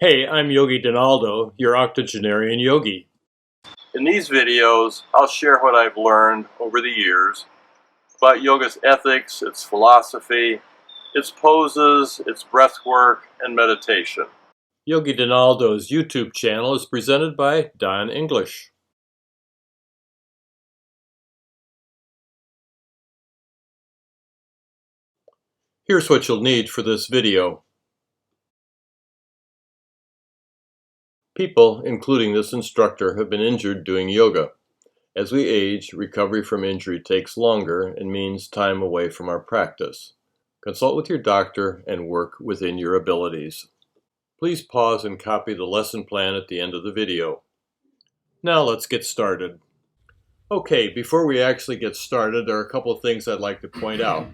Hey, I'm YogiDonaldo, your octogenarian yogi. In these videos, I'll share what I've learned over the years about yoga's ethics, its philosophy, its poses, its breath work, and meditation. YogiDonaldo's YouTube channel is presented by Don English. Here's what you'll need for this video. People, including this instructor, have been injured doing yoga. As we age, recovery from injury takes longer and means time away from our practice. Consult with your doctor and work within your abilities. Please pause and copy the lesson plan at the end of the video. Now let's get started. Okay, before we actually get started, there are a couple of things I'd like to point out.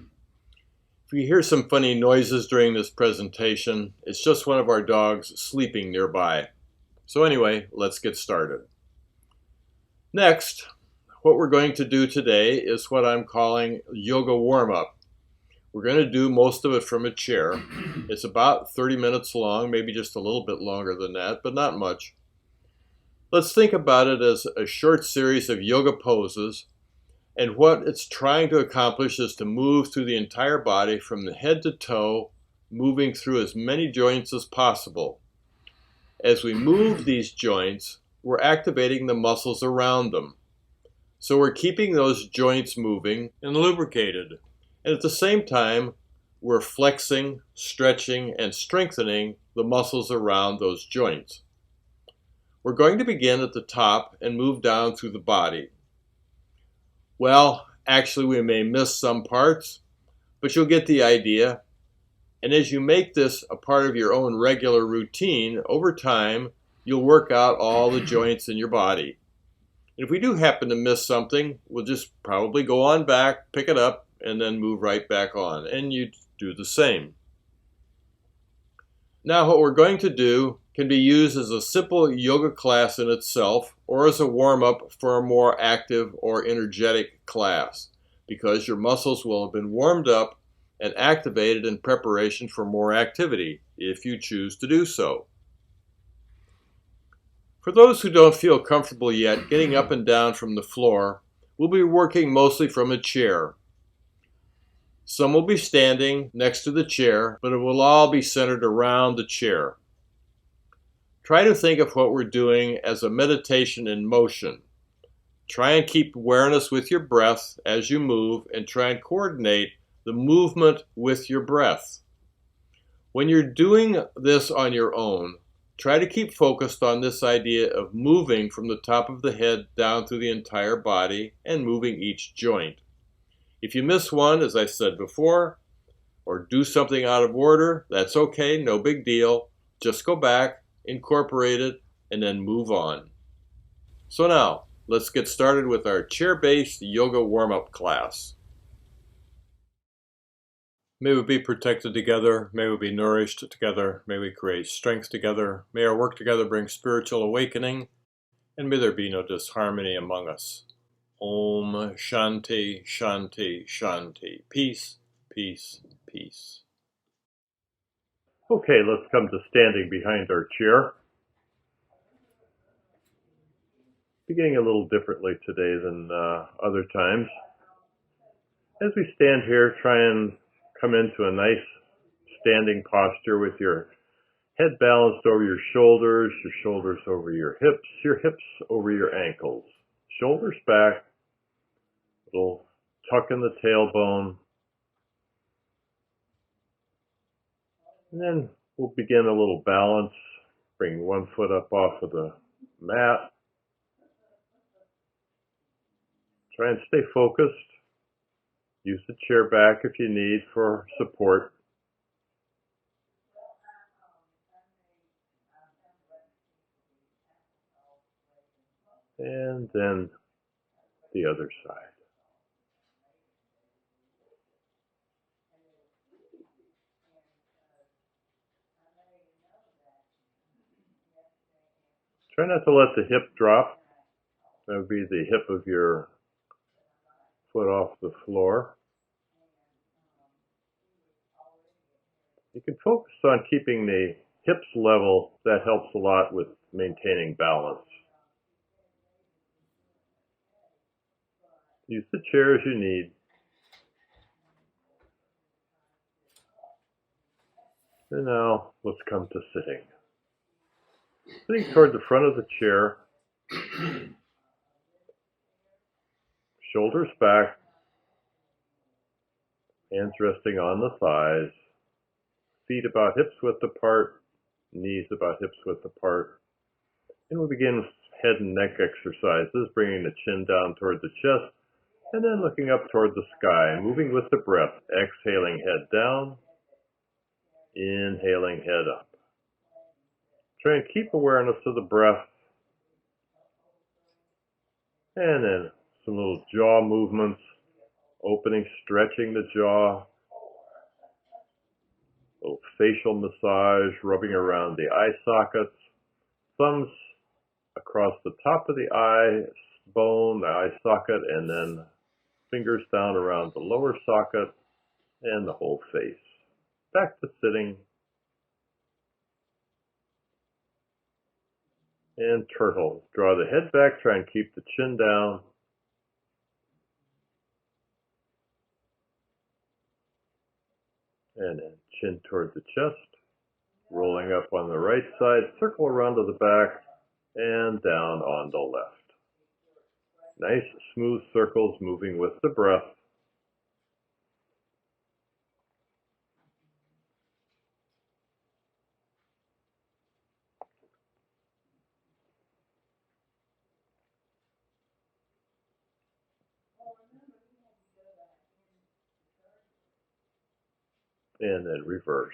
If you hear some funny noises during this presentation, it's just one of our dogs sleeping nearby. So anyway, let's get started. Next, what we're going to do today is what I'm calling yoga warm-up. We're going to do most of it from a chair. It's about 30 minutes long, maybe just a little bit longer than that, but not much. Let's think about it as a short series of yoga poses, and what it's trying to accomplish is to move through the entire body from the head to toe, moving through as many joints as possible. As we move these joints, we're activating the muscles around them. So we're keeping those joints moving and lubricated. And at the same time, we're flexing, stretching, and strengthening the muscles around those joints. We're going to begin at the top and move down through the body. Well, actually we may miss some parts, but you'll get the idea. And as you make this a part of your own regular routine, over time, you'll work out all the joints in your body. And if we do happen to miss something, we'll just probably go on back, pick it up, and then move right back on. And you do the same. Now what we're going to do can be used as a simple yoga class in itself or as a warm-up for a more active or energetic class, because your muscles will have been warmed up and activated in preparation for more activity, if you choose to do so. For those who don't feel comfortable yet getting up and down from the floor, we'll be working mostly from a chair. Some will be standing next to the chair, but it will all be centered around the chair. Try to think of what we're doing as a meditation in motion. Try and keep awareness with your breath as you move, and try and coordinate the movement with your breath. When you're doing this on your own, try to keep focused on this idea of moving from the top of the head down through the entire body and moving each joint. If you miss one, as I said before, or do something out of order, that's okay, no big deal. Just go back, incorporate it, and then move on. So now, let's get started with our chair-based yoga warm-up class. May we be protected together, may we be nourished together, may we create strength together, may our work together bring spiritual awakening, and may there be no disharmony among us. Om Shanti, Shanti, Shanti. Peace, peace, peace. Okay, let's come to standing behind our chair. Beginning a little differently today than other times. As we stand here, try and come into a nice standing posture with your head balanced over your shoulders over your hips over your ankles. Shoulders back, little tuck in the tailbone. And then we'll begin a little balance. Bring one foot up off of the mat. Try and stay focused. Use the chair back if you need for support. And then the other side. Try not to let the hip drop. That would be the hip of your foot off the floor. You can focus on keeping the hips level. That helps a lot with maintaining balance. Use the chair as you need. And now let's come to sitting. Sitting toward the front of the chair, shoulders back, hands resting on the thighs, feet about hips width apart, knees about hips width apart. And we'll begin with head and neck exercises, bringing the chin down toward the chest, and then looking up toward the sky, moving with the breath, exhaling head down, inhaling head up. Try and keep awareness of the breath, and then some little jaw movements, opening, stretching the jaw, a little facial massage, rubbing around the eye sockets, thumbs across the top of the eye bone, the eye socket, and then fingers down around the lower socket and the whole face. Back to sitting. And turtle. Draw the head back, try and keep the chin down. And then chin toward the chest. Rolling up on the right side, circle around to the back, and down on the left. Nice smooth circles moving with the breath. And then reverse.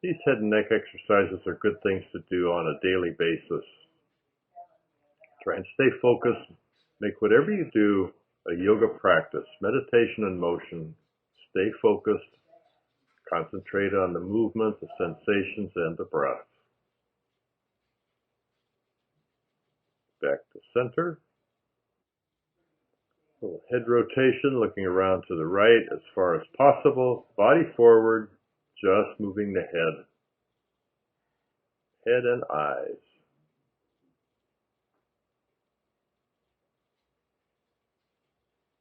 These head and neck exercises are good things to do on a daily basis. Try and stay focused. Make whatever you do a yoga practice, meditation and motion. Stay focused. Concentrate on the movement, the sensations, and the breath. Back to center. A little head rotation, looking around to the right as far as possible. Body forward, just moving the head. Head and eyes.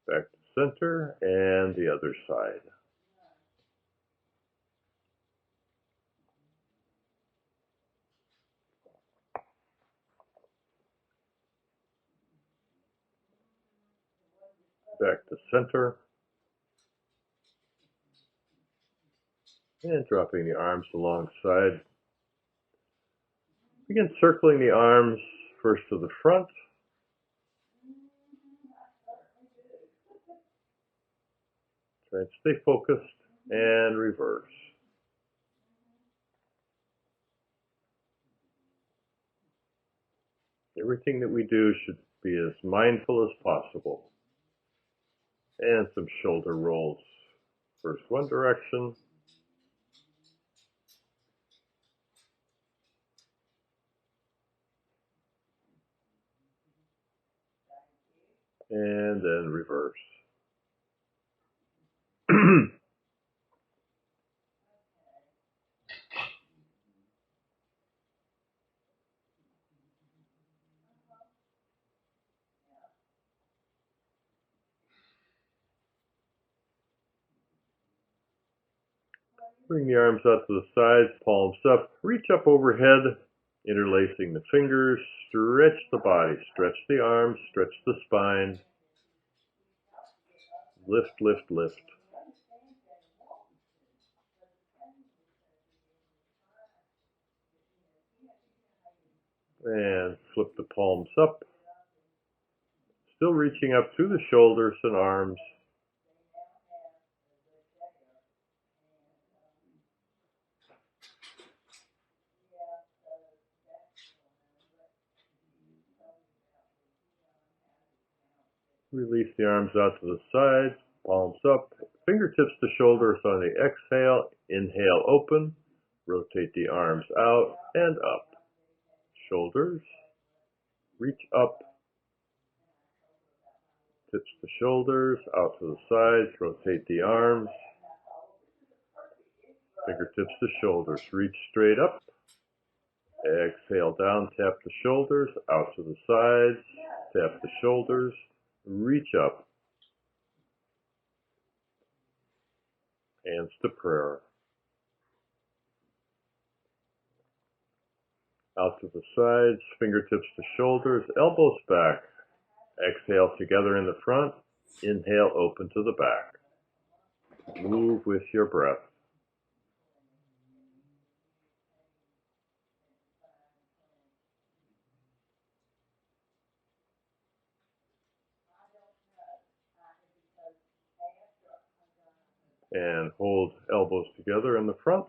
Back to center and the other side. Back to center. And dropping the arms alongside. Begin circling the arms first to the front. Try and stay focused and reverse. Everything that we do should be as mindful as possible. And some shoulder rolls. First one direction. And then reverse. Bring the arms out to the sides, palms up, reach up overhead, interlacing the fingers, stretch the body, stretch the arms, stretch the spine, lift, lift, lift. And flip the palms up, still reaching up through the shoulders and arms. Release the arms out to the sides, palms up, fingertips to shoulders on the exhale. Inhale, open, rotate the arms out and up. Shoulders, reach up, Tips the shoulders, out to the sides, rotate the arms. Fingertips to shoulders, reach straight up. Exhale down, tap the shoulders, out to the sides, tap the shoulders, reach up. Hands to prayer. Out to the sides, fingertips to shoulders, elbows back. Exhale together in the front. Inhale, open to the back. Move with your breath. And hold elbows together in the front.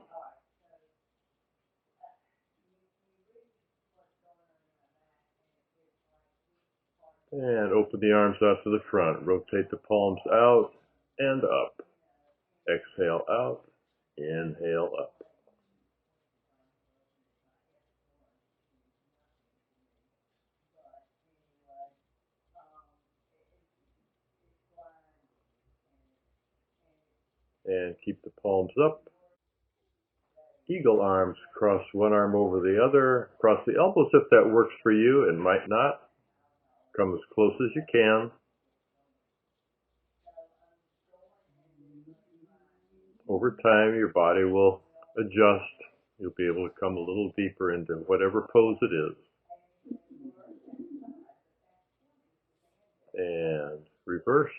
And open the arms out to the front. Rotate the palms out and up. Exhale out. Inhale up. And keep the palms up. Eagle arms, cross one arm over the other. Cross the elbows if that works for you. It might not. Come as close as you can. Over time, your body will adjust. You'll be able to come a little deeper into whatever pose it is. And reverse.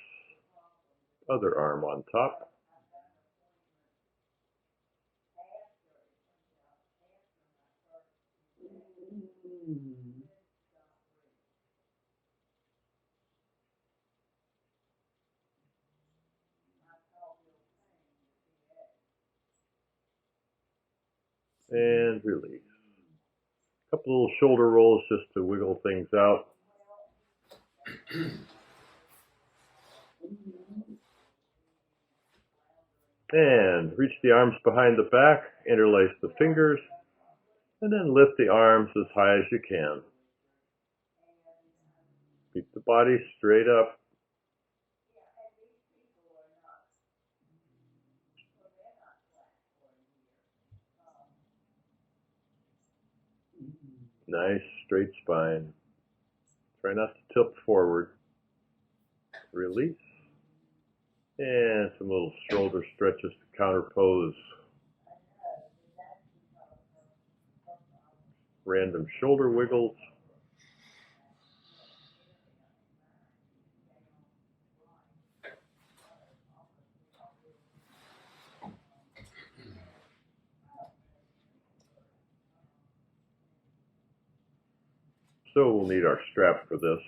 Other arm on top. And release. A couple little shoulder rolls just to wiggle things out. And reach the arms behind the back, interlace the fingers, and then lift the arms as high as you can. Keep the body straight up. Nice straight spine. Try not to tilt forward. Release. And some little shoulder stretches to counter pose. Random shoulder wiggles. So we'll need our strap for this.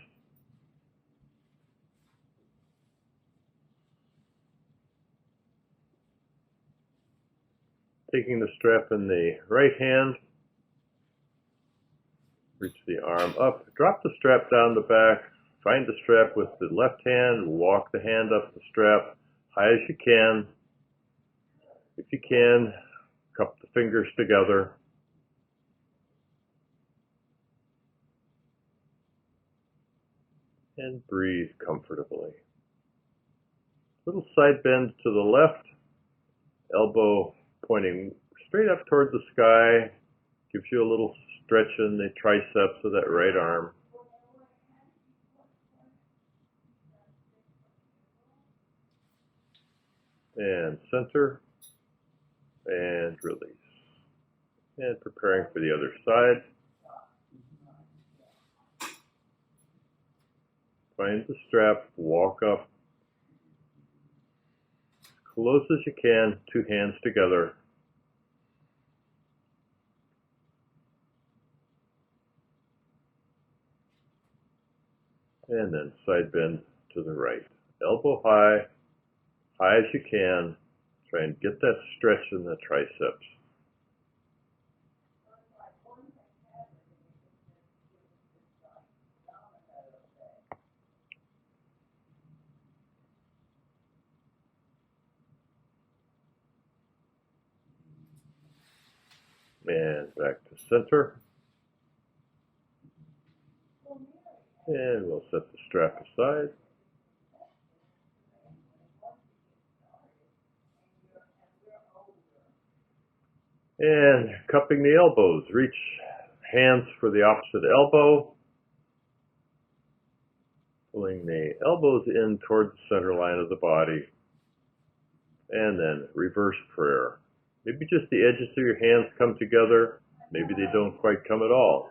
Taking the strap in the right hand, reach the arm up, drop the strap down the back, find the strap with the left hand, walk the hand up the strap high as you can. If you can, cup the fingers together. And breathe comfortably. Little side bend to the left, elbow pointing straight up toward the sky, gives you a little stretch in the triceps of that right arm. And center, and release. And preparing for the other side. Find the strap, walk up, as close as you can, two hands together. And then side bend to the right. Elbow high, high as you can. Try and get that stretch in the triceps. And back to center. And we'll set the strap aside. And cupping the elbows. Reach hands for the opposite elbow. Pulling the elbows in toward the center line of the body. And then reverse prayer. Maybe just the edges of your hands come together. Maybe they don't quite come at all.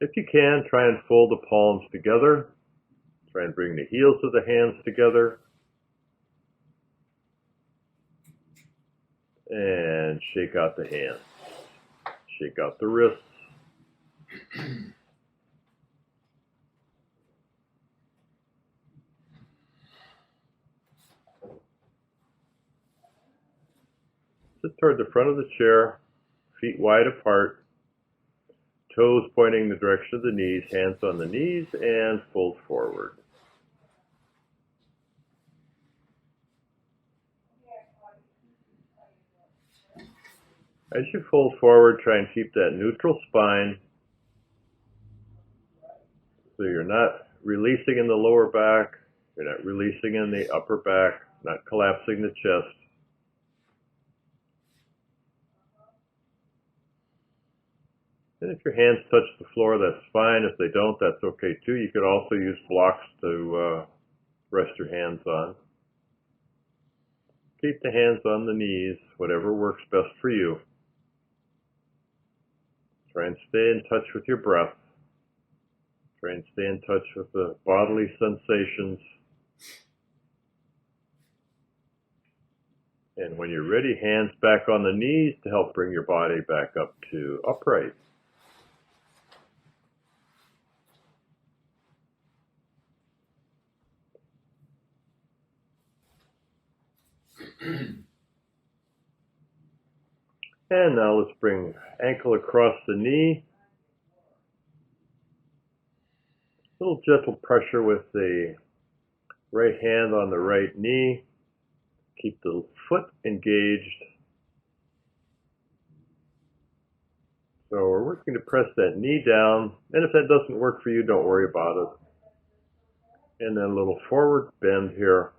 If you can, try and fold the palms together. Try and bring the heels of the hands together. And shake out the hands. Shake out the wrists. Sit toward the front of the chair, feet wide apart, toes pointing the direction of the knees, hands on the knees, and fold forward. As you fold forward, try and keep that neutral spine so you're not releasing in the lower back, you're not releasing in the upper back, not collapsing the chest. And if your hands touch the floor, that's fine. If they don't, that's okay too. You could also use blocks to rest your hands on. Keep the hands on the knees, whatever works best for you. Try and stay in touch with your breath. Try and stay in touch with the bodily sensations. And when you're ready, hands back on the knees to help bring your body back up to upright. And now let's bring ankle across the knee. A little gentle pressure with the right hand on the right knee. Keep the foot engaged. So we're working to press that knee down. And if that doesn't work for you, don't worry about it. And then a little forward bend here.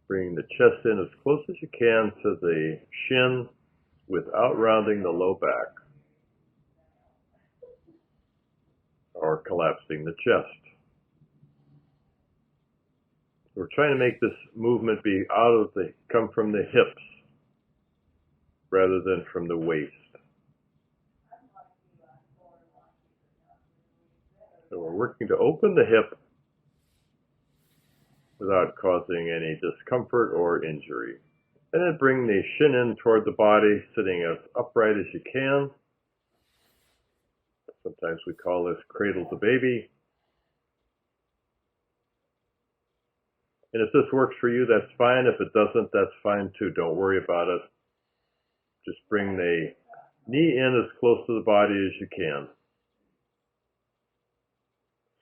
Bringing the chest in as close as you can to the shin without rounding the low back or collapsing the chest. We're trying to make this movement come from the hips rather than from the waist. So we're working to open the hip without causing any discomfort or injury. And then bring the shin in toward the body, sitting as upright as you can. Sometimes we call this cradle to baby. And if this works for you, that's fine. If it doesn't, that's fine too. Don't worry about it. Just bring the knee in as close to the body as you can.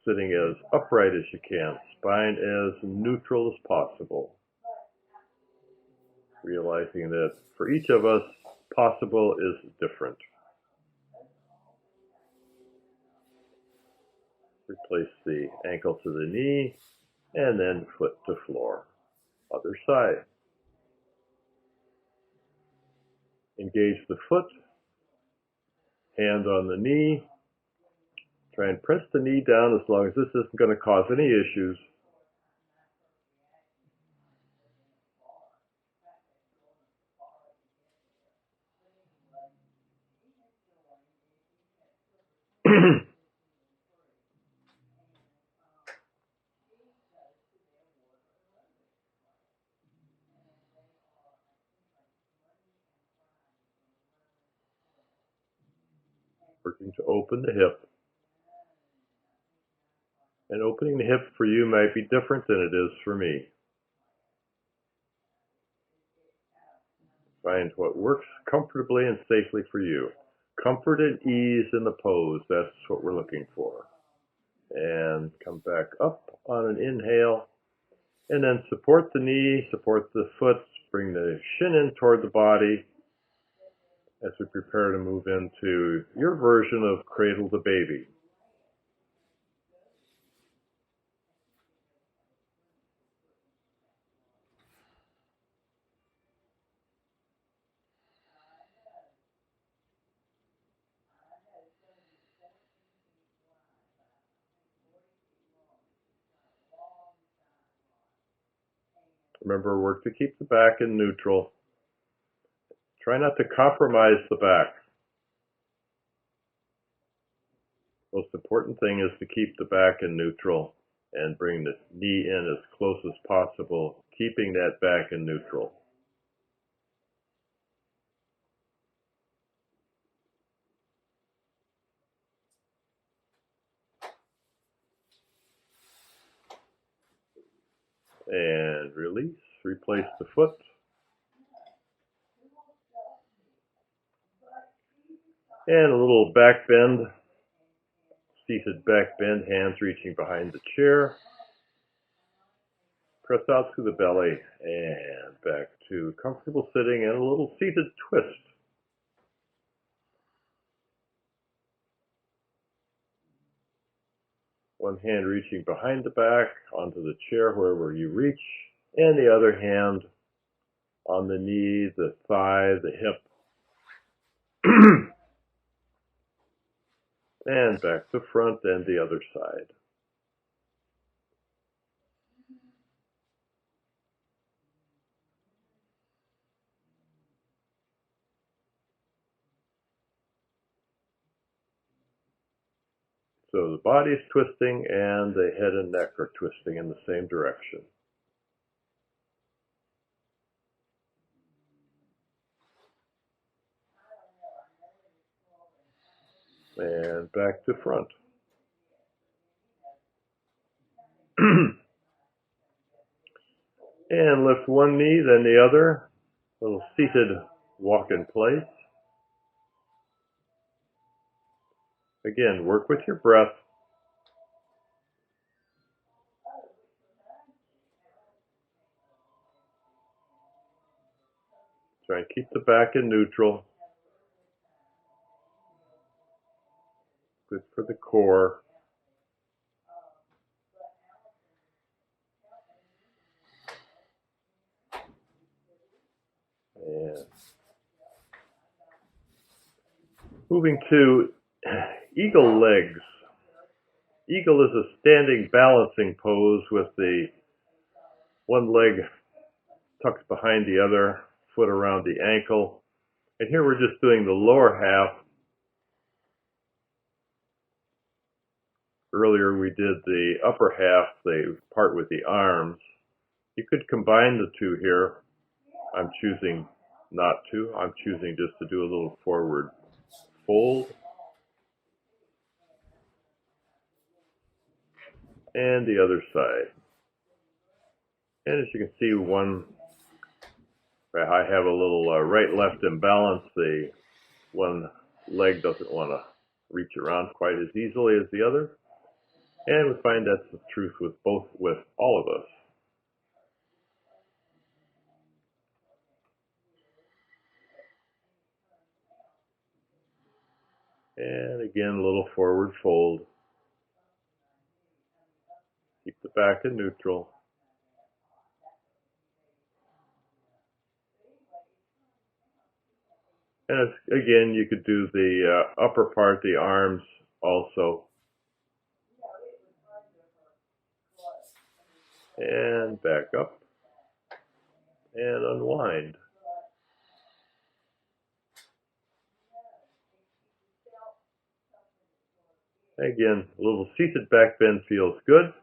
Sitting as upright as you can. Spine as neutral as possible. Realizing that for each of us, possible is different. Replace the ankle to the knee, and then foot to floor. Other side. Engage the foot, hand on the knee. Try and press the knee down as long as this isn't going to cause any issues. Working to open the hip. And opening the hip for you might be different than it is for me. Find what works comfortably and safely for you. Comfort and ease in the pose, that's what we're looking for. And come back up on an inhale. And then support the knee, support the foot, bring the shin in toward the body as we prepare to move into your version of cradle to baby. Remember, work to keep the back in neutral. Try not to compromise the back. Most important thing is to keep the back in neutral and bring the knee in as close as possible, keeping that back in neutral. And release, replace the foot. And a little back bend, seated back bend, hands reaching behind the chair. Press out through the belly and back to comfortable sitting and a little seated twist. One hand reaching behind the back onto the chair wherever you reach, and the other hand on the knee, the thigh, the hip. And back to front and the other side. So the body's twisting and the head and neck are twisting in the same direction. And back to front. And lift one knee, then the other. A little seated walk in place. Again, work with your breath. Try and keep the back in neutral. Good for the core. And moving to eagle legs. Eagle is a standing balancing pose with the one leg tucked behind the other, foot around the ankle. And here we're just doing the lower half. Earlier we did the upper half, the part with the arms. You could combine the two here. I'm choosing not to. I'm choosing just to do a little forward fold. And the other side. And as you can see, I have a little right-left imbalance. The one leg doesn't want to reach around quite as easily as the other. And we find that's the truth with all of us. And again, a little forward fold. Keep the back in neutral. And again, you could do the upper part, the arms also. And back up. And unwind. Again, a little seated back bend feels good.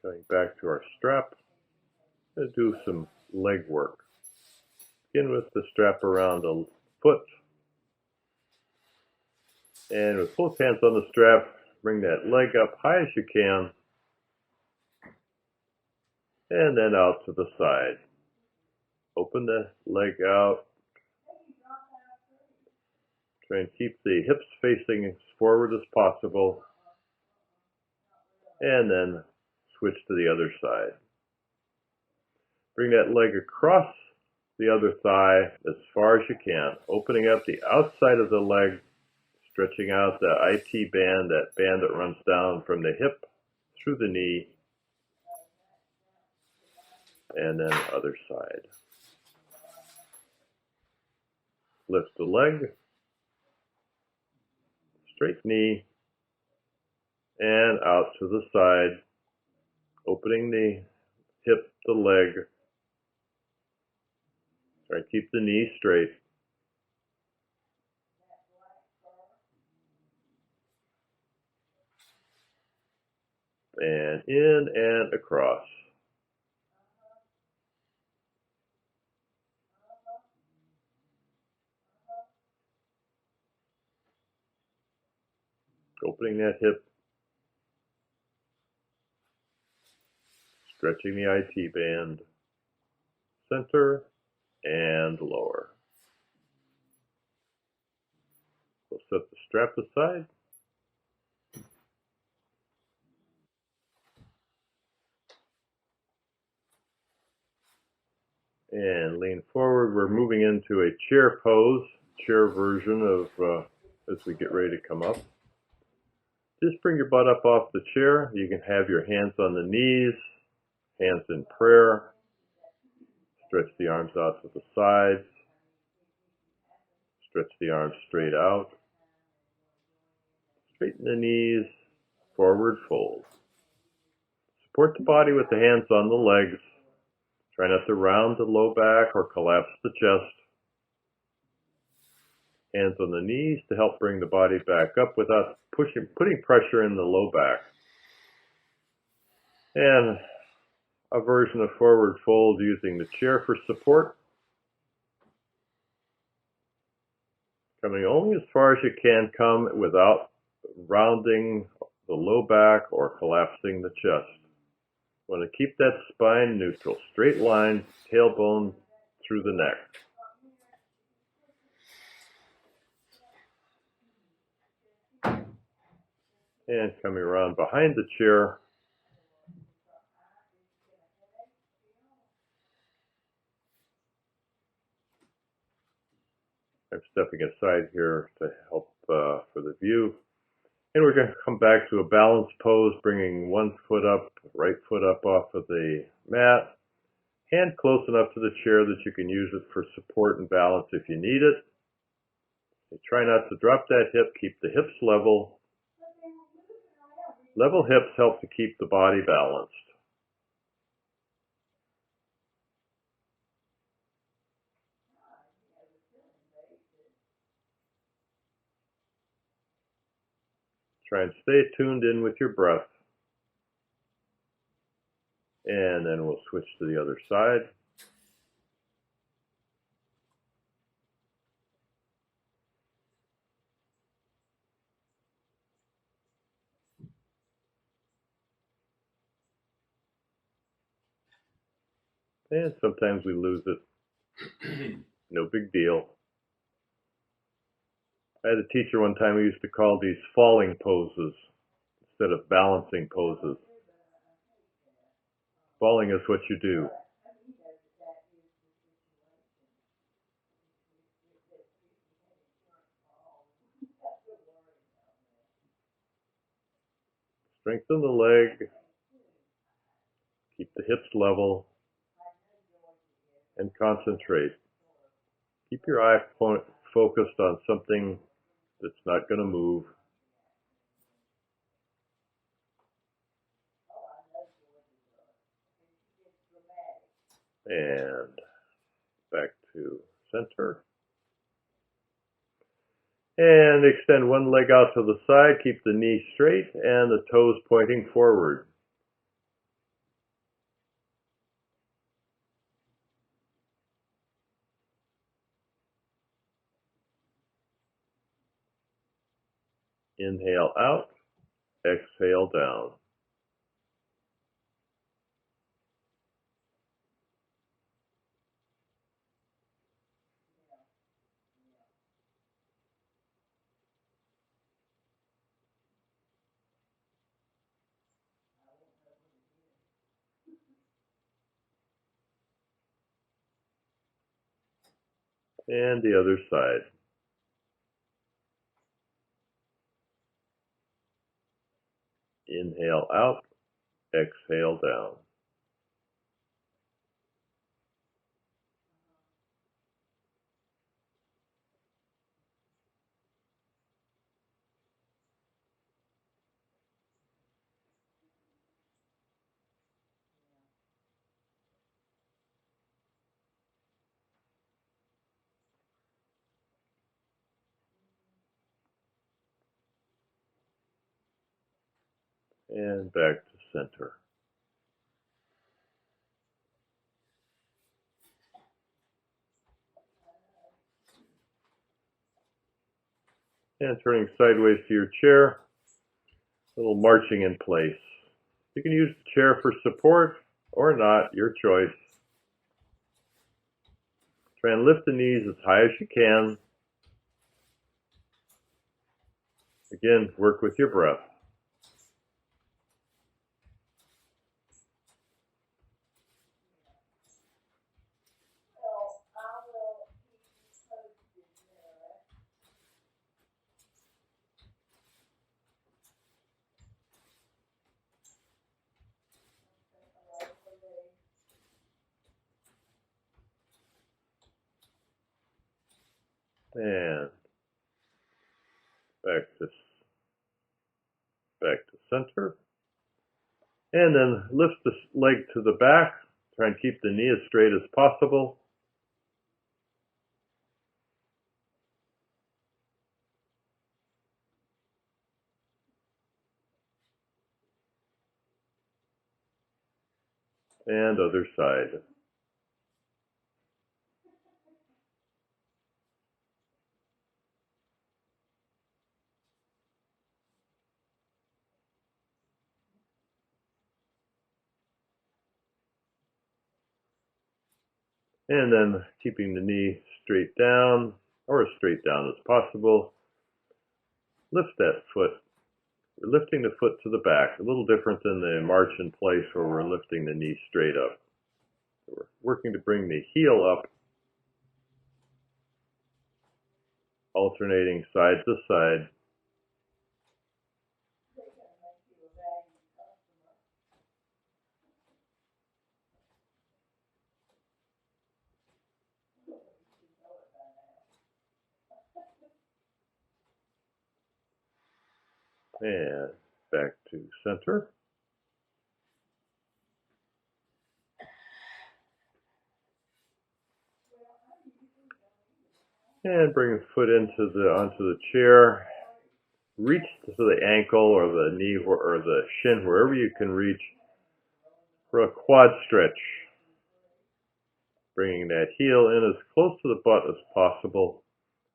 Going back to our strap. Let's do some leg work. Begin with the strap around the foot. And with both hands on the strap, bring that leg up high as you can. And then out to the side. Open the leg out. Try and keep the hips facing as forward as possible. And then switch to the other side. Bring that leg across the other thigh as far as you can, opening up the outside of the leg, stretching out the IT band, that band that runs down from the hip through the knee, and then other side. Lift the leg, straight knee, and out to the side, opening the hip, the leg. Try to keep the knee straight. And in and across. Opening that hip, stretching the IT band, center and lower. We'll set the strap aside. And lean forward. We're moving into a chair pose, chair version of as we get ready to come up. Just bring your butt up off the chair. You can have your hands on the knees, hands in prayer. Stretch the arms out to the sides. Stretch the arms straight out. Straighten the knees, forward fold. Support the body with the hands on the legs. Try not to round the low back or collapse the chest. Hands on the knees to help bring the body back up without putting pressure in the low back. And a version of forward fold using the chair for support. Coming only as far as you can come without rounding the low back or collapsing the chest. Want to keep that spine neutral, straight line, tailbone through the neck. And coming around behind the chair. I'm stepping aside here to help for the view. And we're going to come back to a balanced pose, bringing one foot up, right foot up off of the mat. Hand close enough to the chair that you can use it for support and balance if you need it. And try not to drop that hip, keep the hips level. Level hips help to keep the body balanced. Try and stay tuned in with your breath. And then we'll switch to the other side. And sometimes we lose it. No big deal. I had a teacher one time who used to call these falling poses instead of balancing poses. Falling is what you do. Strengthen the leg, keep the hips level, and concentrate. Keep your eye focused on something that's not going to move. And back to center. And extend one leg out to the side, keep the knee straight and the toes pointing forward. Inhale out, exhale down. And the other side. Inhale out, exhale down. and back to center. And turning sideways to your chair, a little marching in place. You can use the chair for support or not, your choice. Try and lift the knees as high as you can. Again, work with your breath. And back to center. And then lift the leg to the back. Try and keep the knee as straight as possible. And other side. And then keeping the knee straight down, or as straight down as possible. Lift that foot. We're lifting the foot to the back, a little different than the march in place where we're lifting the knee straight up. So we're working to bring the heel up, alternating side to side. And back to center. And bring the foot onto the chair. Reach to the ankle or the knee or the shin, wherever you can reach, for a quad stretch. Bringing that heel in as close to the butt as possible,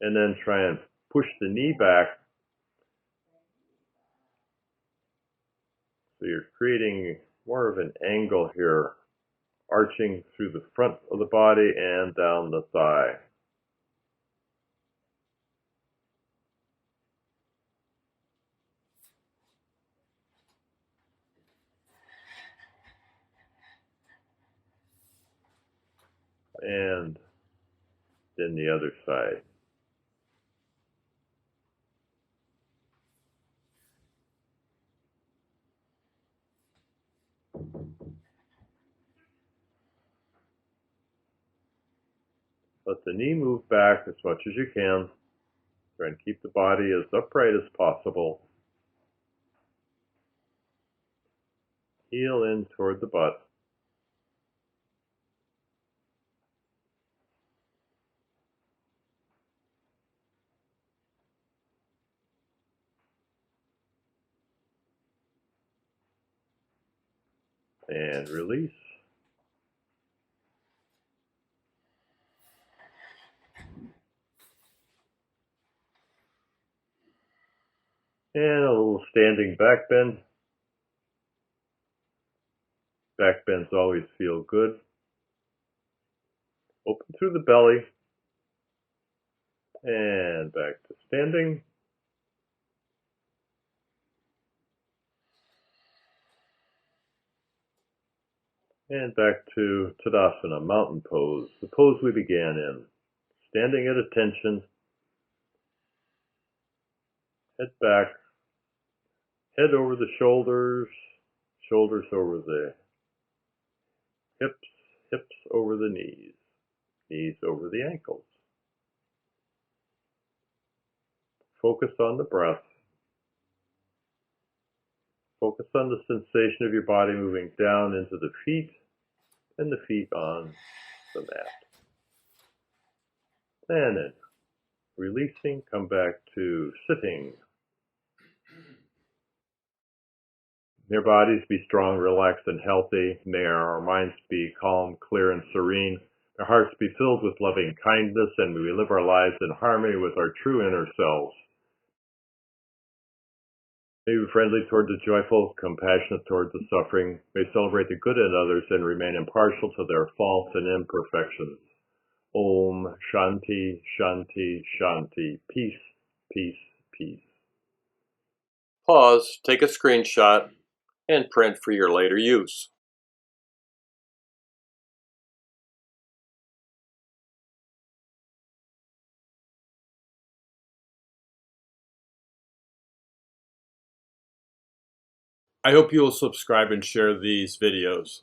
and then try and push the knee back. So you're creating more of an angle here, arching through the front of the body and down the thigh. And then the other side. Let the knee move back as much as you can. Try and keep the body as upright as possible. Heel in toward the butt. And release. And a little standing back bend. Back bends always feel good. Open through the belly. And back to standing. And back to Tadasana, mountain pose, the pose we began in. Standing at attention, head back, head over the shoulders, shoulders over the hips, hips over the knees, knees over the ankles. Focus on the breath. Focus on the sensation of your body moving down into the feet and the feet on the mat. And then releasing, come back to sitting. May our bodies be strong, relaxed, and healthy. May our minds be calm, clear, and serene. May our hearts be filled with loving kindness, and may we live our lives in harmony with our true inner selves. May we be friendly toward the joyful, compassionate toward the suffering. May we celebrate the good in others and remain impartial to their faults and imperfections. Om Shanti, Shanti, Shanti. Peace, peace, peace. Pause, take a screenshot, and print for your later use. I hope you will subscribe and share these videos.